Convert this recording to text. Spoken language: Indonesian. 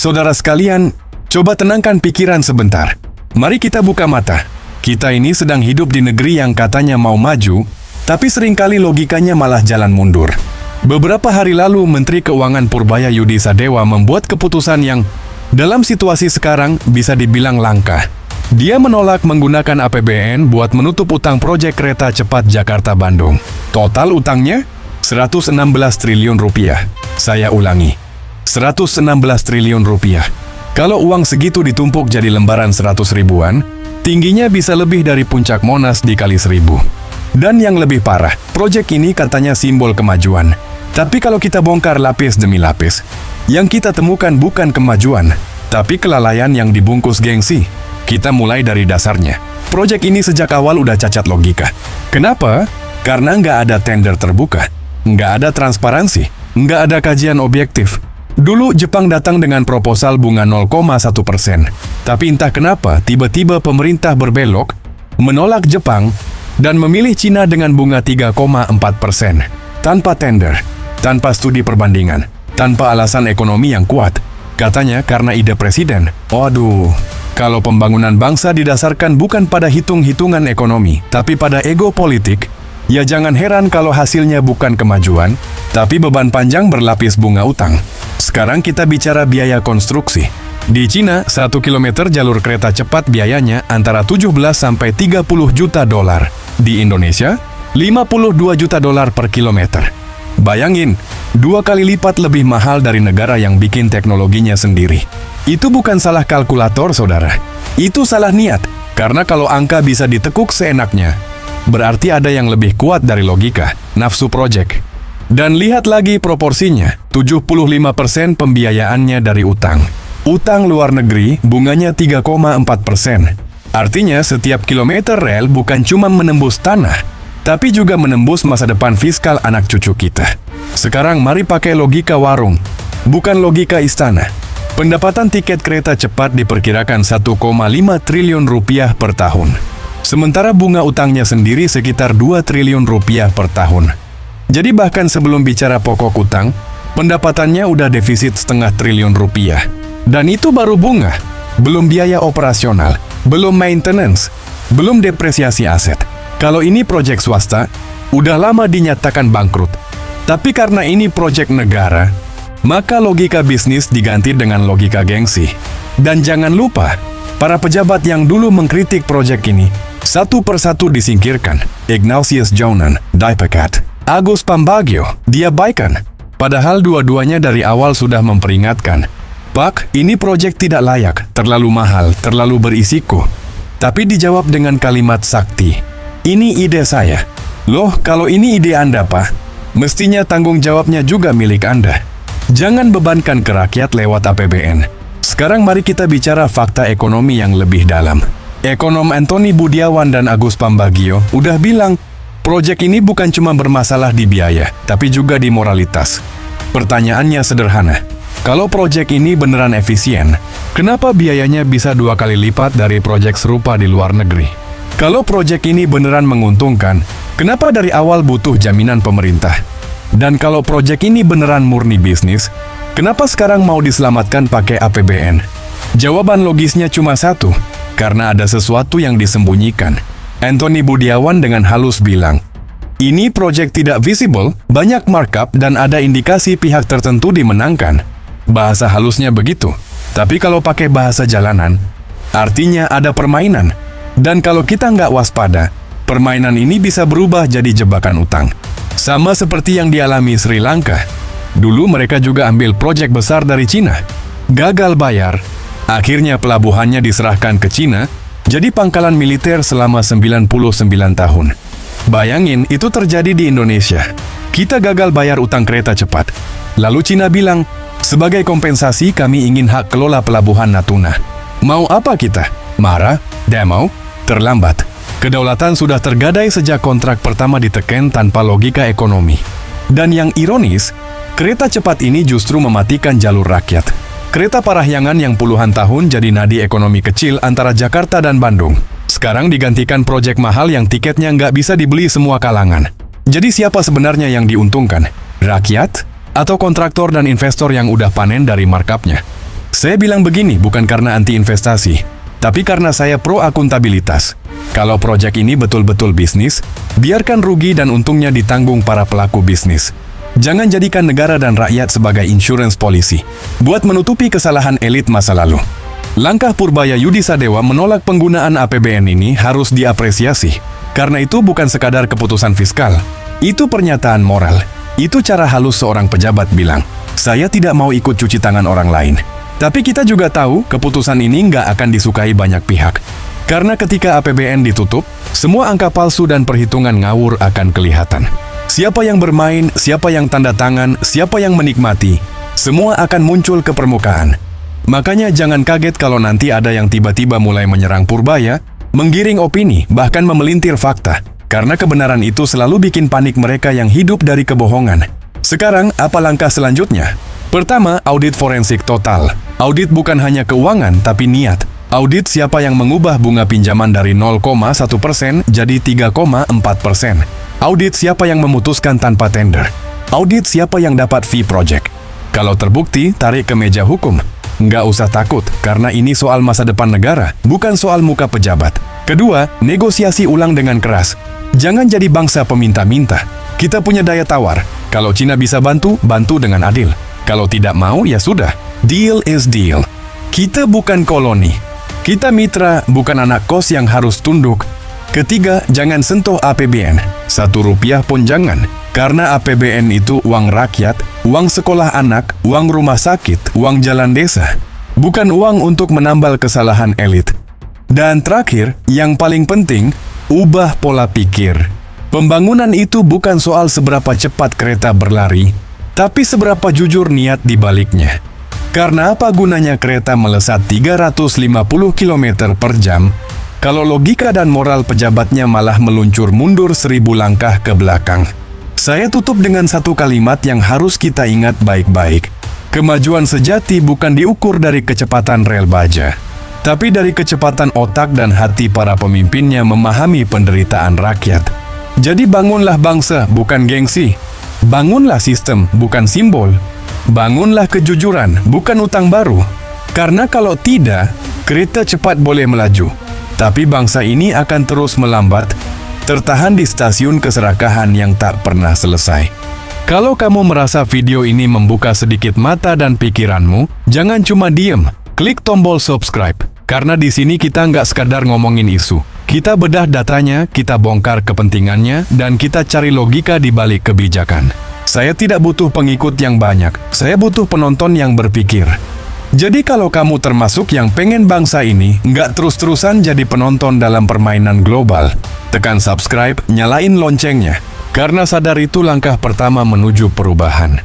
Saudara sekalian, coba tenangkan pikiran sebentar. Mari kita buka mata. Kita ini sedang hidup di negeri yang katanya mau maju, tapi seringkali logikanya malah jalan mundur. Beberapa hari lalu, Menteri Keuangan Purbaya Yudi Sadewa membuat keputusan yang dalam situasi sekarang bisa dibilang langka. Dia menolak menggunakan APBN buat menutup utang proyek kereta cepat Jakarta-Bandung. Total utangnya 116 triliun rupiah. Saya ulangi, 116 triliun rupiah. Kalau uang segitu ditumpuk jadi lembaran 100 ribuan, tingginya bisa lebih dari puncak Monas dikali 1000. Dan yang lebih parah, proyek ini katanya simbol kemajuan. Tapi kalau kita bongkar lapis demi lapis, yang kita temukan bukan kemajuan, tapi kelalaian yang dibungkus gengsi. Kita mulai dari dasarnya. Proyek ini sejak awal udah cacat logika. Kenapa? Karena nggak ada tender terbuka, nggak ada transparansi, nggak ada kajian objektif. Dulu Jepang datang dengan proposal bunga 0,1%. Tapi entah kenapa tiba-tiba pemerintah berbelok, menolak Jepang, dan memilih Cina dengan bunga 3,4%. Tanpa tender, tanpa studi perbandingan, tanpa alasan ekonomi yang kuat. Katanya karena ide presiden. Waduh, kalau pembangunan bangsa didasarkan bukan pada hitung-hitungan ekonomi, tapi pada ego politik, ya jangan heran kalau hasilnya bukan kemajuan, tapi beban panjang berlapis bunga utang. Sekarang kita bicara biaya konstruksi. Di Cina, 1 km jalur kereta cepat biayanya antara 17 sampai 30 juta dolar. Di Indonesia, 52 juta dolar per kilometer. Bayangin, 2 kali lipat lebih mahal dari negara yang bikin teknologinya sendiri. Itu bukan salah kalkulator, saudara. Itu salah niat, karena kalau angka bisa ditekuk seenaknya, berarti ada yang lebih kuat dari logika, nafsu proyek. Dan lihat lagi proporsinya, 75% pembiayaannya dari utang. Utang luar negeri bunganya 3,4%. Artinya setiap kilometer rel bukan cuma menembus tanah, tapi juga menembus masa depan fiskal anak cucu kita. Sekarang mari pakai logika warung, bukan logika istana. Pendapatan tiket kereta cepat diperkirakan 1,5 triliun rupiah per tahun. Sementara bunga utangnya sendiri sekitar 2 triliun rupiah per tahun. Jadi bahkan sebelum bicara pokok utang, pendapatannya udah defisit 0,5 triliun rupiah. Dan itu baru bunga, belum biaya operasional, belum maintenance, belum depresiasi aset. Kalau ini proyek swasta, udah lama dinyatakan bangkrut. Tapi karena ini proyek negara, maka logika bisnis diganti dengan logika gengsi. Dan jangan lupa, para pejabat yang dulu mengkritik proyek ini, satu persatu disingkirkan. Ignatius Jonan, dipecat. Agus Pambagio, diabaikan. Padahal dua-duanya dari awal sudah memperingatkan, Pak, ini proyek tidak layak, terlalu mahal, terlalu berisiko. Tapi dijawab dengan kalimat sakti, ini ide saya. Loh, kalau ini ide Anda, Pak, mestinya tanggung jawabnya juga milik Anda. Jangan bebankan ke rakyat lewat APBN. Sekarang mari kita bicara fakta ekonomi yang lebih dalam. Ekonom Antoni Budiawan dan Agus Pambagio udah bilang, proyek ini bukan cuma bermasalah di biaya, tapi juga di moralitas. Pertanyaannya sederhana, kalau proyek ini beneran efisien, kenapa biayanya bisa 2 kali lipat dari proyek serupa di luar negeri? Kalau proyek ini beneran menguntungkan, kenapa dari awal butuh jaminan pemerintah? Dan kalau proyek ini beneran murni bisnis, kenapa sekarang mau diselamatkan pakai APBN? Jawaban logisnya cuma satu, karena ada sesuatu yang disembunyikan. Antoni Budiawan dengan halus bilang, ini proyek tidak visible, banyak markup dan ada indikasi pihak tertentu dimenangkan. Bahasa halusnya begitu. Tapi kalau pakai bahasa jalanan, artinya ada permainan. Dan kalau kita nggak waspada, permainan ini bisa berubah jadi jebakan utang. Sama seperti yang dialami Sri Lanka. Dulu mereka juga ambil proyek besar dari Cina. Gagal bayar, akhirnya pelabuhannya diserahkan ke Cina, jadi pangkalan militer selama 99 tahun. Bayangin, itu terjadi di Indonesia. Kita gagal bayar utang kereta cepat. Lalu Cina bilang, sebagai kompensasi kami ingin hak kelola pelabuhan Natuna. Mau apa kita? Marah? Demo? Terlambat. Kedaulatan sudah tergadai sejak kontrak pertama diteken tanpa logika ekonomi. Dan yang ironis, kereta cepat ini justru mematikan jalur rakyat. Kereta Parahyangan yang puluhan tahun jadi nadi ekonomi kecil antara Jakarta dan Bandung. Sekarang digantikan proyek mahal yang tiketnya nggak bisa dibeli semua kalangan. Jadi siapa sebenarnya yang diuntungkan? Rakyat? Atau kontraktor dan investor yang udah panen dari markupnya? Saya bilang begini bukan karena anti investasi, tapi karena saya pro akuntabilitas. Kalau proyek ini betul-betul bisnis, biarkan rugi dan untungnya ditanggung para pelaku bisnis. Jangan jadikan negara dan rakyat sebagai insurance policy buat menutupi kesalahan elit masa lalu. Langkah Purbaya Yudisadewa menolak penggunaan APBN ini harus diapresiasi. Karena itu bukan sekadar keputusan fiskal, itu pernyataan moral. Itu cara halus seorang pejabat bilang, saya tidak mau ikut cuci tangan orang lain. Tapi kita juga tahu keputusan ini nggak akan disukai banyak pihak. Karena ketika APBN ditutup, semua angka palsu dan perhitungan ngawur akan kelihatan. Siapa yang bermain, siapa yang tanda tangan, siapa yang menikmati, semua akan muncul ke permukaan. Makanya jangan kaget kalau nanti ada yang tiba-tiba mulai menyerang Purbaya, menggiring opini, bahkan memelintir fakta. Karena kebenaran itu selalu bikin panik mereka yang hidup dari kebohongan. Sekarang, apa langkah selanjutnya? Pertama, audit forensik total. Audit bukan hanya keuangan, tapi niat. Audit siapa yang mengubah bunga pinjaman dari 0,1% jadi 3,4%. Audit siapa yang memutuskan tanpa tender. Audit siapa yang dapat fee project. Kalau terbukti, tarik ke meja hukum. Nggak usah takut, karena ini soal masa depan negara, bukan soal muka pejabat. Kedua, negosiasi ulang dengan keras. Jangan jadi bangsa peminta-minta. Kita punya daya tawar. Kalau Cina bisa bantu, bantu dengan adil. Kalau tidak mau, ya sudah. Deal is deal. Kita bukan koloni. Kita mitra, bukan anak kos yang harus tunduk. Ketiga, jangan sentuh APBN. 1 rupiah pun jangan. Karena APBN itu uang rakyat, uang sekolah anak, uang rumah sakit, uang jalan desa. Bukan uang untuk menambal kesalahan elit. Dan terakhir, yang paling penting, ubah pola pikir. Pembangunan itu bukan soal seberapa cepat kereta berlari, tapi seberapa jujur niat di baliknya. Karena apa gunanya kereta melesat 350 km per jam, kalau logika dan moral pejabatnya malah meluncur mundur 1000 langkah ke belakang. Saya tutup dengan satu kalimat yang harus kita ingat baik-baik. Kemajuan sejati bukan diukur dari kecepatan rel baja, tapi dari kecepatan otak dan hati para pemimpinnya memahami penderitaan rakyat. Jadi bangunlah bangsa, bukan gengsi. Bangunlah sistem, bukan simbol. Bangunlah kejujuran, bukan utang baru. Karena kalau tidak, kereta cepat boleh melaju, tapi bangsa ini akan terus melambat, tertahan di stasiun keserakahan yang tak pernah selesai. Kalau kamu merasa video ini membuka sedikit mata dan pikiranmu, jangan cuma diem, klik tombol subscribe. Karena di sini kita nggak sekadar ngomongin isu. Kita bedah datanya, kita bongkar kepentingannya, dan kita cari logika di balik kebijakan. Saya tidak butuh pengikut yang banyak, saya butuh penonton yang berpikir. Jadi kalau kamu termasuk yang pengen bangsa ini nggak terus-terusan jadi penonton dalam permainan global, tekan subscribe, nyalain loncengnya. Karena sadar itu langkah pertama menuju perubahan.